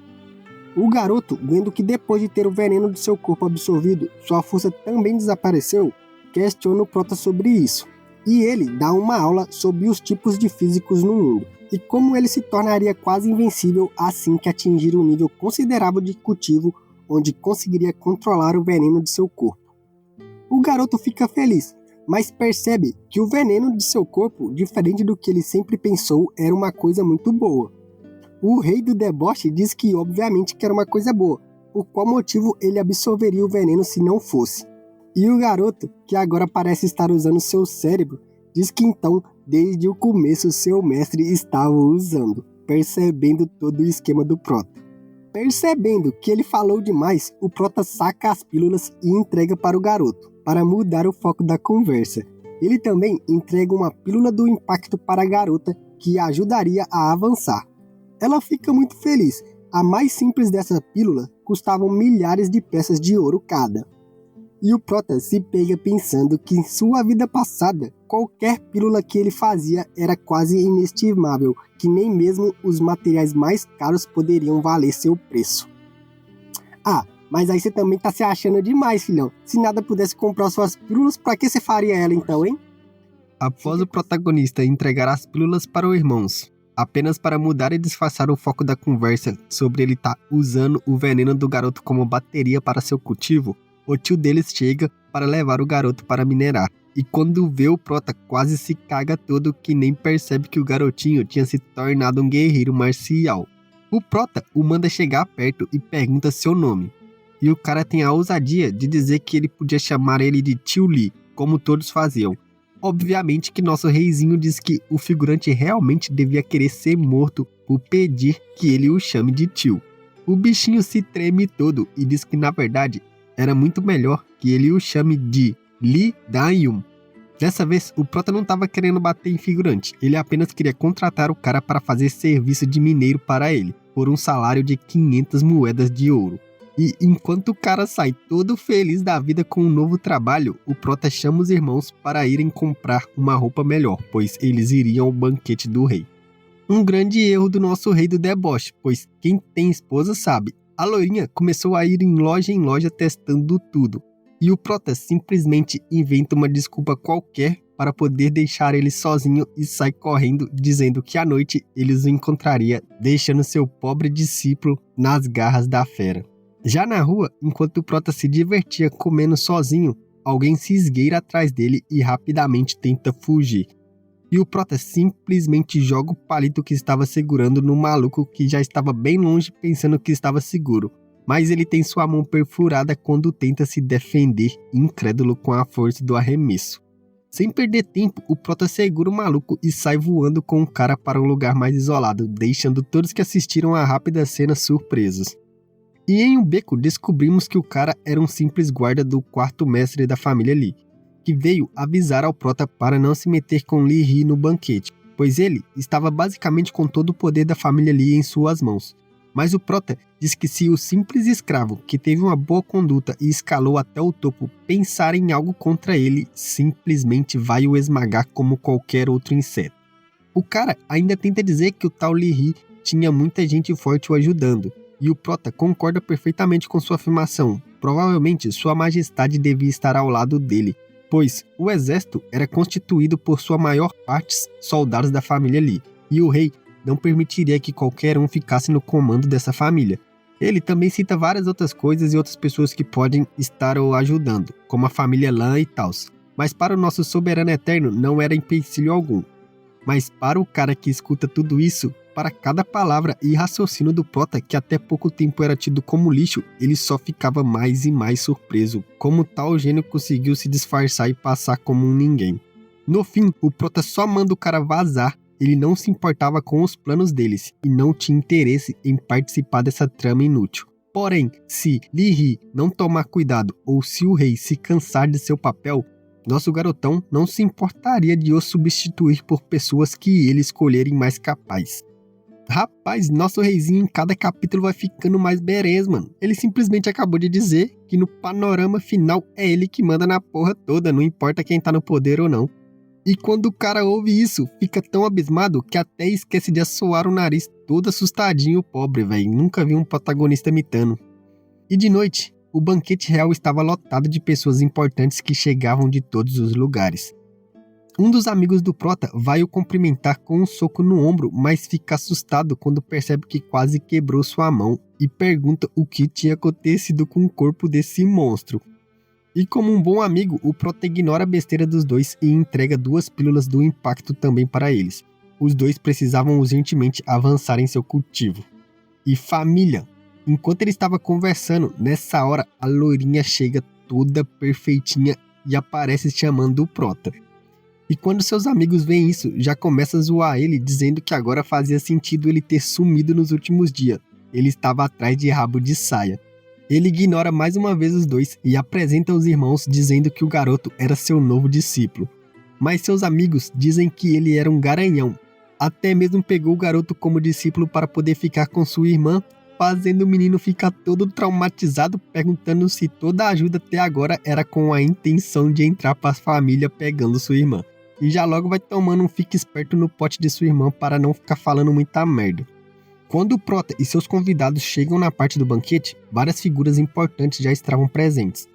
O garoto, vendo que depois de ter o veneno do seu corpo absorvido, sua força também desapareceu, questiona o Prota sobre isso. E ele dá uma aula sobre os tipos de físicos no mundo, e como ele se tornaria quase invencível assim que atingir um nível considerável de cultivo, onde conseguiria controlar o veneno de seu corpo. O garoto fica feliz, mas percebe que o veneno de seu corpo, diferente do que ele sempre pensou, era uma coisa muito boa. O rei do deboche diz que obviamente que era uma coisa boa, por qual motivo ele absorveria o veneno se não fosse. E o garoto, que agora parece estar usando seu cérebro, diz que então, desde o começo, seu mestre estava o usando, percebendo todo o esquema do Prota. Percebendo que ele falou demais, o Prota saca as pílulas e entrega para o garoto, para mudar o foco da conversa. Ele também entrega uma pílula do impacto para a garota, que a ajudaria a avançar. Ela fica muito feliz. A mais simples dessa pílula custava milhares de peças de ouro cada. E o Prota se pega pensando que em sua vida passada, qualquer pílula que ele fazia era quase inestimável, que nem mesmo os materiais mais caros poderiam valer seu preço. Ah, mas aí você também tá se achando demais, filhão. Se nada pudesse comprar suas pílulas, pra que você faria ela então, hein? Após o protagonista entregar as pílulas para os irmãos, apenas para mudar e disfarçar o foco da conversa sobre ele estar usando o veneno do garoto como bateria para seu cultivo, o tio deles chega para levar o garoto para minerar. E quando vê o Prota, quase se caga todo que nem percebe que o garotinho tinha se tornado um guerreiro marcial. O Prota o manda chegar perto e pergunta seu nome. E o cara tem a ousadia de dizer que ele podia chamar ele de Tio Lee, como todos faziam. Obviamente que nosso reizinho diz que o figurante realmente devia querer ser morto por pedir que ele o chame de tio. O bichinho se treme todo e diz que na verdade era muito melhor que ele o chame de Lee Dan-yun. Dessa vez, o Prota não estava querendo bater em figurante, ele apenas queria contratar o cara para fazer serviço de mineiro para ele, por um salário de 500 moedas de ouro. E enquanto o cara sai todo feliz da vida com um novo trabalho, o Prota chama os irmãos para irem comprar uma roupa melhor, pois eles iriam ao banquete do rei. Um grande erro do nosso rei do deboche, pois quem tem esposa sabe. A loirinha começou a ir em loja testando tudo, e o Prota simplesmente inventa uma desculpa qualquer para poder deixar ele sozinho e sai correndo, dizendo que à noite eles o encontraria, deixando seu pobre discípulo nas garras da fera. Já na rua, enquanto o Prota se divertia comendo sozinho, alguém se esgueira atrás dele e rapidamente tenta fugir. E o prota simplesmente joga o palito que estava segurando no maluco que já estava bem longe pensando que estava seguro. Mas ele tem sua mão perfurada quando tenta se defender, incrédulo com a força do arremesso. Sem perder tempo, o prota segura o maluco e sai voando com o cara para um lugar mais isolado, deixando todos que assistiram à rápida cena surpresos. E em um beco descobrimos que o cara era um simples guarda do quarto mestre da família Lee, que veio avisar ao prota para não se meter com Lee Hee no banquete, pois ele estava basicamente com todo o poder da família Lee em suas mãos. Mas o prota diz que se o simples escravo, que teve uma boa conduta e escalou até o topo, pensar em algo contra ele, simplesmente vai o esmagar como qualquer outro inseto. O cara ainda tenta dizer que o tal Lee Hee tinha muita gente forte o ajudando, e o prota concorda perfeitamente com sua afirmação. Provavelmente sua majestade devia estar ao lado dele, pois o exército era constituído por sua maior parte soldados da família Lee, e o rei não permitiria que qualquer um ficasse no comando dessa família. Ele também cita várias outras coisas e outras pessoas que podem estar o ajudando, como a família Lan e tals. Mas para o nosso soberano eterno não era empecilho algum. Mas para o cara que escuta tudo isso, para cada palavra e raciocínio do prota, que até pouco tempo era tido como lixo, ele só ficava mais e mais surpreso, como tal gênio conseguiu se disfarçar e passar como um ninguém. No fim, o prota só manda o cara vazar. Ele não se importava com os planos deles e não tinha interesse em participar dessa trama inútil. Porém, se Lee Hee não tomar cuidado ou se o rei se cansar de seu papel, nosso garotão não se importaria de o substituir por pessoas que ele escolherem mais capazes. Rapaz, nosso reizinho em cada capítulo vai ficando mais berés, mano. Ele simplesmente acabou de dizer que no panorama final é ele que manda na porra toda, não importa quem tá no poder ou não. E quando o cara ouve isso, fica tão abismado que até esquece de assoar o nariz, todo assustadinho, pobre, velho. Nunca vi um protagonista imitando. E de noite, o banquete real estava lotado de pessoas importantes que chegavam de todos os lugares. Um dos amigos do prota vai o cumprimentar com um soco no ombro, mas fica assustado quando percebe que quase quebrou sua mão e pergunta o que tinha acontecido com o corpo desse monstro. E como um bom amigo, o prota ignora a besteira dos dois e entrega 2 pílulas do impacto também para eles. Os dois precisavam urgentemente avançar em seu cultivo. E família, enquanto ele estava conversando, nessa hora a loirinha chega toda perfeitinha e aparece chamando o prota. E quando seus amigos veem isso, já começam a zoar ele, dizendo que agora fazia sentido ele ter sumido nos últimos dias. Ele estava atrás de rabo de saia. Ele ignora mais uma vez os dois e apresenta os irmãos dizendo que o garoto era seu novo discípulo. Mas seus amigos dizem que ele era um garanhão. Até mesmo pegou o garoto como discípulo para poder ficar com sua irmã, fazendo o menino ficar todo traumatizado, perguntando se toda a ajuda até agora era com a intenção de entrar para a família pegando sua irmã. E já logo vai tomando um fique esperto no pote de sua irmã para não ficar falando muita merda. Quando o prota e seus convidados chegam na parte do banquete, várias figuras importantes já estavam presentes.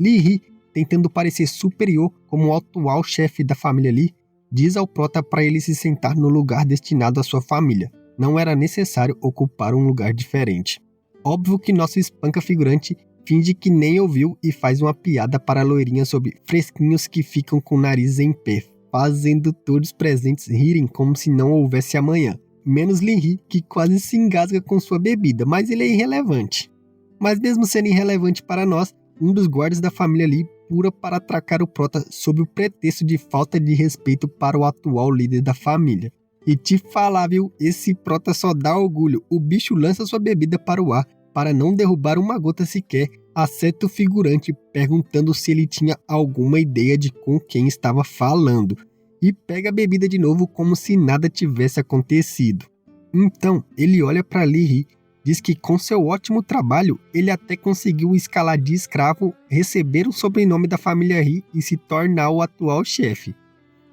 Lee Hee, tentando parecer superior como o atual chefe da família Lee, diz ao prota para ele se sentar no lugar destinado à sua família. Não era necessário ocupar um lugar diferente. Óbvio que nosso espanca figurante finge que nem ouviu e faz uma piada para a loirinha sobre fresquinhos que ficam com o nariz em pé, fazendo todos os presentes rirem como se não houvesse amanhã. Menos Lee Hee, que quase se engasga com sua bebida, mas ele é irrelevante. Mas mesmo sendo irrelevante para nós, um dos guardas da família Lee pura para atracar o prota sob o pretexto de falta de respeito para o atual líder da família. E te falar, viu, esse prota só dá orgulho, o bicho lança sua bebida para o ar, para não derrubar uma gota sequer, acerta o figurante perguntando se ele tinha alguma ideia de com quem estava falando. E pega a bebida de novo como se nada tivesse acontecido. Então, ele olha para Lee Hee, diz que com seu ótimo trabalho, ele até conseguiu escalar de escravo, receber o sobrenome da família Hee e se tornar o atual chefe.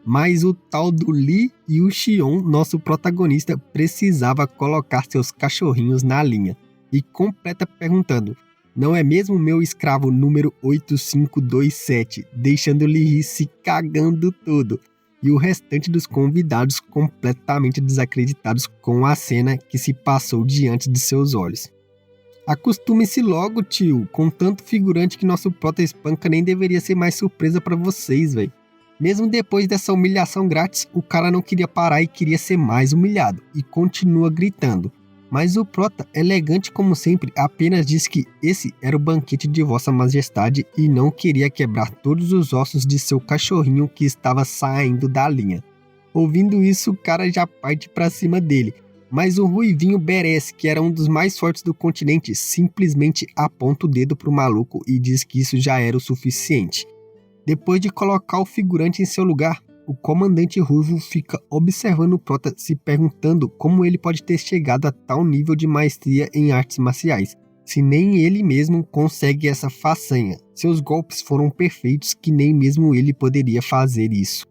Mas o tal do Lee e o Xion, nosso protagonista, precisava colocar seus cachorrinhos na linha. E completa perguntando, não é mesmo meu escravo número 8527, deixando Lee Hee se cagando todo. E o restante dos convidados completamente desacreditados com a cena que se passou diante de seus olhos. Acostume-se logo, tio, com tanto figurante que nosso prota espanca nem deveria ser mais surpresa pra vocês, velho. Mesmo depois dessa humilhação grátis, o cara não queria parar e queria ser mais humilhado, e continua gritando. Mas o Prota, elegante como sempre, apenas diz que esse era o banquete de Vossa Majestade e não queria quebrar todos os ossos de seu cachorrinho que estava saindo da linha. Ouvindo isso, o cara já parte pra cima dele, mas o Ruivinho Beres, que era um dos mais fortes do continente, simplesmente aponta o dedo pro maluco e diz que isso já era o suficiente. Depois de colocar o figurante em seu lugar, o comandante Ruivo fica observando o Prota, se perguntando como ele pode ter chegado a tal nível de maestria em artes marciais, se nem ele mesmo consegue essa façanha. Seus golpes foram perfeitos que nem mesmo ele poderia fazer isso.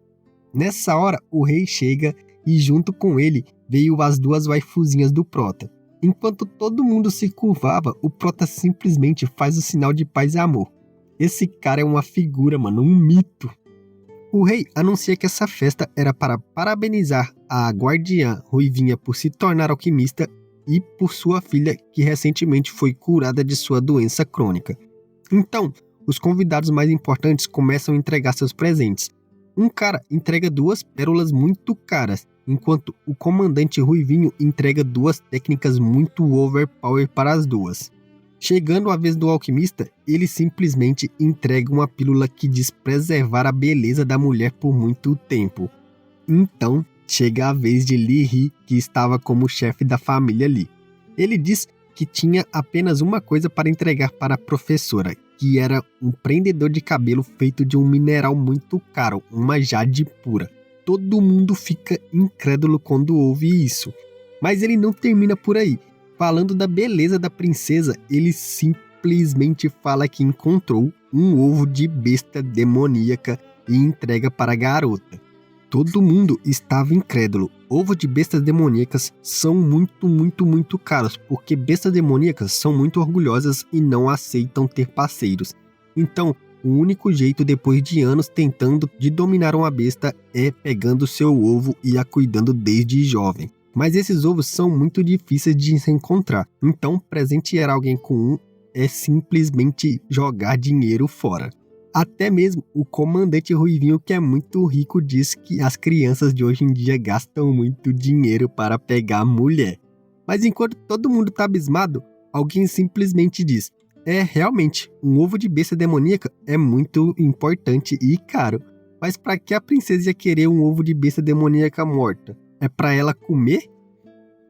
Nessa hora, o rei chega e junto com ele veio as duas waifuzinhas do Prota. Enquanto todo mundo se curvava, o Prota simplesmente faz o sinal de paz e amor. Esse cara é uma figura, mano, um mito. O rei anuncia que essa festa era para parabenizar a guardiã Ruivinha por se tornar alquimista e por sua filha que recentemente foi curada de sua doença crônica. Então, os convidados mais importantes começam a entregar seus presentes. Um cara entrega 2 pérolas muito caras, enquanto o comandante Ruivinho entrega 2 técnicas muito overpower para as duas. Chegando a vez do alquimista, ele simplesmente entrega uma pílula que diz preservar a beleza da mulher por muito tempo. Então, chega a vez de Li Hi, que estava como chefe da família Li. Ele diz que tinha apenas uma coisa para entregar para a professora, que era um prendedor de cabelo feito de um mineral muito caro, uma jade pura. Todo mundo fica incrédulo quando ouve isso. Mas ele não termina por aí. Falando da beleza da princesa, ele simplesmente fala que encontrou um ovo de besta demoníaca e entrega para a garota. Todo mundo estava incrédulo. Ovo de bestas demoníacas são muito caros, porque bestas demoníacas são muito orgulhosas e não aceitam ter parceiros. Então, o único jeito depois de anos tentando de dominar uma besta é pegando seu ovo e a cuidando desde jovem. Mas esses ovos são muito difíceis de se encontrar, então presentear alguém com um é simplesmente jogar dinheiro fora. Até mesmo o comandante Ruivinho, que é muito rico, diz que as crianças de hoje em dia gastam muito dinheiro para pegar mulher. Mas enquanto todo mundo está abismado, alguém simplesmente diz: realmente, um ovo de besta demoníaca é muito importante e caro. Mas para que a princesa ia querer um ovo de besta demoníaca morta? É pra ela comer?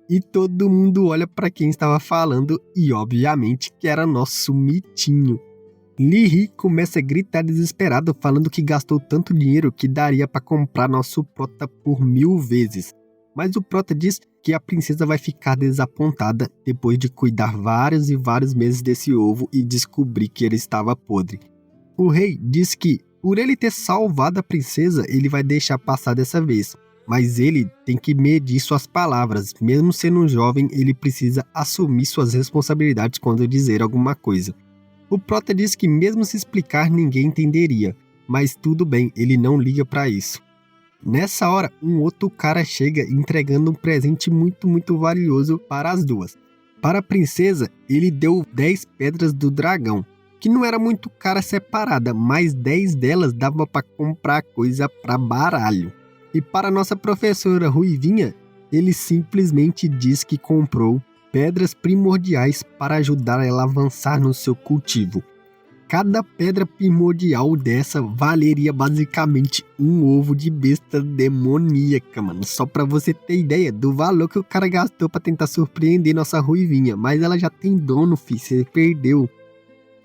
E todo mundo olha pra quem estava falando e obviamente que era nosso mitinho. Li Hi começa a gritar desesperado, falando que gastou tanto dinheiro que daria pra comprar nosso Prota por 1000 vezes. Mas o Prota diz que a princesa vai ficar desapontada depois de cuidar vários e vários meses desse ovo e descobrir que ele estava podre. O rei diz que por ele ter salvado a princesa, ele vai deixar passar dessa vez. Mas ele tem que medir suas palavras. Mesmo sendo jovem, ele precisa assumir suas responsabilidades quando dizer alguma coisa. O Prota diz que mesmo se explicar, ninguém entenderia. Mas tudo bem, ele não liga pra isso. Nessa hora, um outro cara chega entregando um presente muito valioso para as duas. Para a princesa, ele deu 10 pedras do dragão, que não era muito cara separada, mas 10 delas dava para comprar coisa para baralho. E para nossa professora Ruivinha, ele simplesmente diz que comprou pedras primordiais para ajudar ela a avançar no seu cultivo. Cada pedra primordial dessa valeria basicamente um ovo de besta demoníaca, mano. Só pra você ter ideia do valor que o cara gastou pra tentar surpreender nossa Ruivinha. Mas ela já tem dono, filho, você perdeu.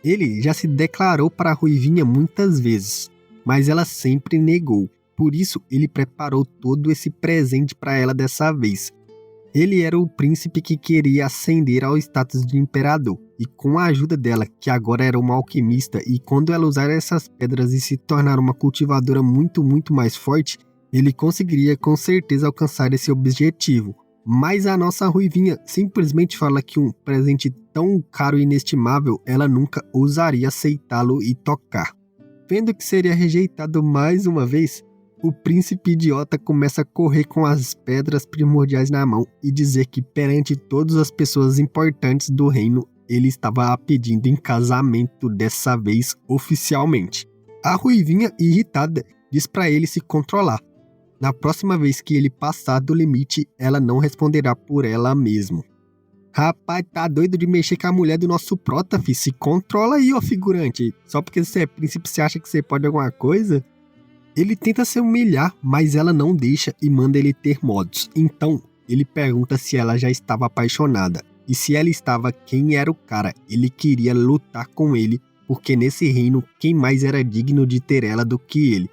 Ele já se declarou para a Ruivinha muitas vezes, mas ela sempre negou. Por isso, ele preparou todo esse presente para ela dessa vez. Ele era o príncipe que queria ascender ao status de imperador, e com a ajuda dela, que agora era uma alquimista, e quando ela usar essas pedras e se tornar uma cultivadora muito mais forte, ele conseguiria com certeza alcançar esse objetivo. Mas a nossa Ruivinha simplesmente fala que um presente tão caro e inestimável, ela nunca ousaria aceitá-lo e tocar. Vendo que seria rejeitado mais uma vez, o príncipe idiota começa a correr com as pedras primordiais na mão e dizer que perante todas as pessoas importantes do reino, ele estava a pedindo em casamento dessa vez oficialmente. A Ruivinha, irritada, diz pra ele se controlar. Na próxima vez que ele passar do limite, ela não responderá por ela mesma. Rapaz, tá doido de mexer com a mulher do nosso prota, fi? Se controla aí, ó figurante. Só porque você é príncipe, você acha que você pode alguma coisa? Ele tenta se humilhar, mas ela não deixa e manda ele ter modos. Então, ele pergunta se ela já estava apaixonada. E se ela estava, quem era o cara? Ele queria lutar com ele, porque nesse reino, quem mais era digno de ter ela do que ele?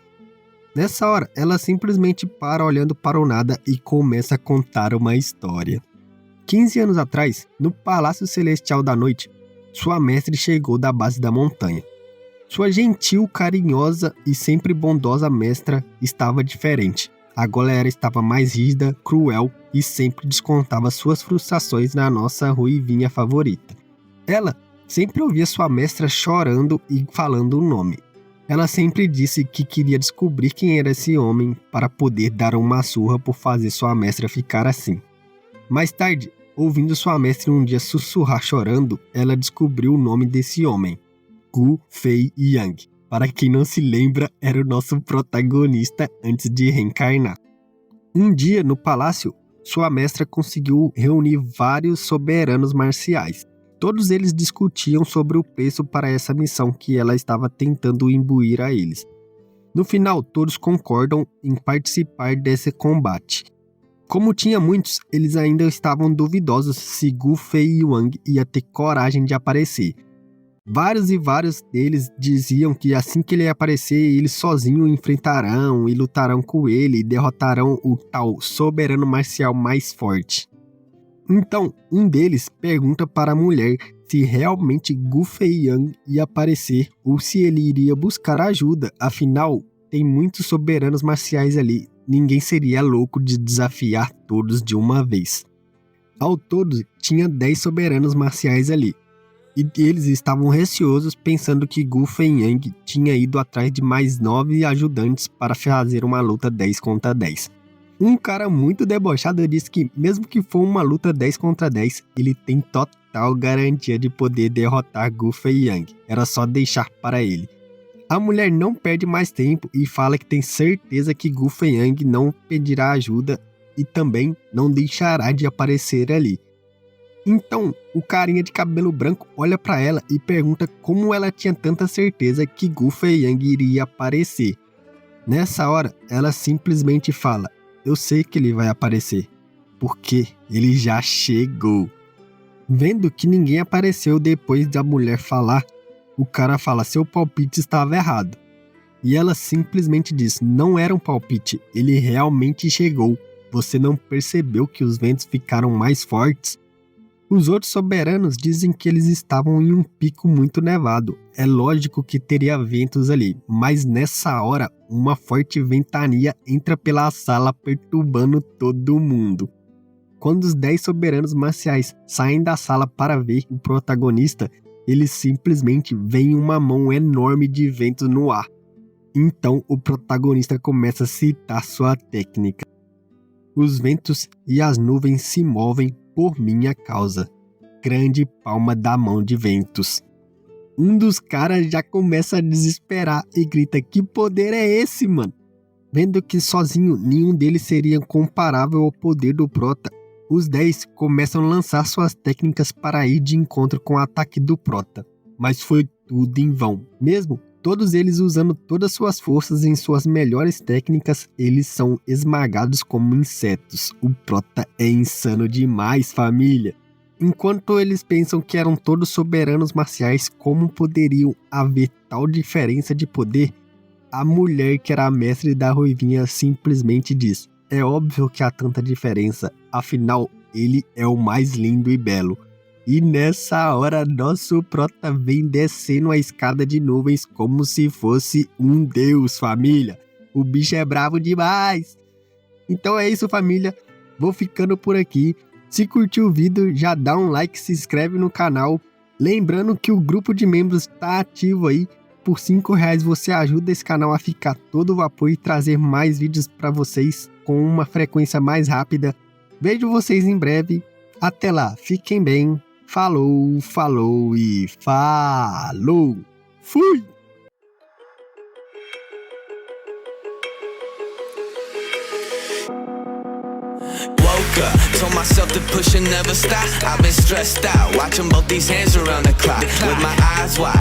Nessa hora, ela simplesmente para olhando para o nada e começa a contar uma história. 15 anos atrás, no Palácio Celestial da Noite, sua mestre chegou da base da montanha. Sua gentil, carinhosa e sempre bondosa mestra estava diferente. Agora ela estava mais rígida, cruel e sempre descontava suas frustrações na nossa ruivinha favorita. Ela sempre ouvia sua mestra chorando e falando o nome. Ela sempre disse que queria descobrir quem era esse homem para poder dar uma surra por fazer sua mestra ficar assim. Mais tarde, ouvindo sua mestra um dia sussurrar chorando, ela descobriu o nome desse homem. Gu Fei Yang. Para quem não se lembra, era o nosso protagonista antes de reencarnar. Um dia, no palácio, sua mestra conseguiu reunir vários soberanos marciais. Todos eles discutiam sobre o preço para essa missão que ela estava tentando imbuir a eles. No final, todos concordam em participar desse combate. Como tinha muitos, eles ainda estavam duvidosos se Gu Fei Yang ia ter coragem de aparecer. Vários deles diziam que assim que ele ia aparecer, eles sozinhos enfrentarão e lutarão com ele e derrotarão o tal soberano marcial mais forte. Então, um deles pergunta para a mulher se realmente Gu Fei Yang ia aparecer ou se ele iria buscar ajuda, afinal, tem muitos soberanos marciais ali, ninguém seria louco de desafiar todos de uma vez. Ao todo, tinha 10 soberanos marciais ali. E eles estavam receosos pensando que Gu Fei Yang tinha ido atrás de mais 9 ajudantes para fazer uma luta 10 contra 10. Um cara muito debochado disse que mesmo que for uma luta 10 contra 10, ele tem total garantia de poder derrotar Gu Fei Yang. Era só deixar para ele. A mulher não perde mais tempo e fala que tem certeza que Gu Fei Yang não pedirá ajuda e também não deixará de aparecer ali. Então, o carinha de cabelo branco olha pra ela e pergunta como ela tinha tanta certeza que Gu Fei Yang iria aparecer. Nessa hora, ela simplesmente fala, eu sei que ele vai aparecer, porque ele já chegou. Vendo que ninguém apareceu depois da mulher falar, o cara fala, seu palpite estava errado. E ela simplesmente diz, não era um palpite, ele realmente chegou. Você não percebeu que os ventos ficaram mais fortes? Os outros soberanos dizem que eles estavam em um pico muito nevado. É lógico que teria ventos ali, mas nessa hora, uma forte ventania entra pela sala perturbando todo mundo. Quando os 10 soberanos marciais saem da sala para ver o protagonista, eles simplesmente veem uma mão enorme de vento no ar. Então o protagonista começa a citar sua técnica. Os ventos e as nuvens se movem por minha causa. Grande palma da mão de ventos. Um dos caras já começa a desesperar e grita, que poder é esse, mano? Vendo que sozinho nenhum deles seria comparável ao poder do prota, os 10 começam a lançar suas técnicas para ir de encontro com o ataque do prota. Mas foi tudo em vão. Mesmo todos eles usando todas suas forças em suas melhores técnicas, eles são esmagados como insetos. O prota é insano demais, família. Enquanto eles pensam que eram todos soberanos marciais, como poderiam haver tal diferença de poder? A mulher que era a mestre da ruivinha simplesmente diz, é óbvio que há tanta diferença, afinal ele é o mais lindo e belo. E nessa hora nosso prota vem descendo a escada de nuvens como se fosse um deus, família. O bicho é bravo demais. Então é isso, família. Vou ficando por aqui. Se curtiu o vídeo, já dá um like, se inscreve no canal. Lembrando que o grupo de membros está ativo aí. Por R$5 você ajuda esse canal a ficar todo vapor e trazer mais vídeos para vocês com uma frequência mais rápida. Vejo vocês em breve. Até lá, fiquem bem. Falou, falou e falou! Fui! up. Told myself to push and never stop. I've been stressed out, watching both these hands around the clock with my eyes wide.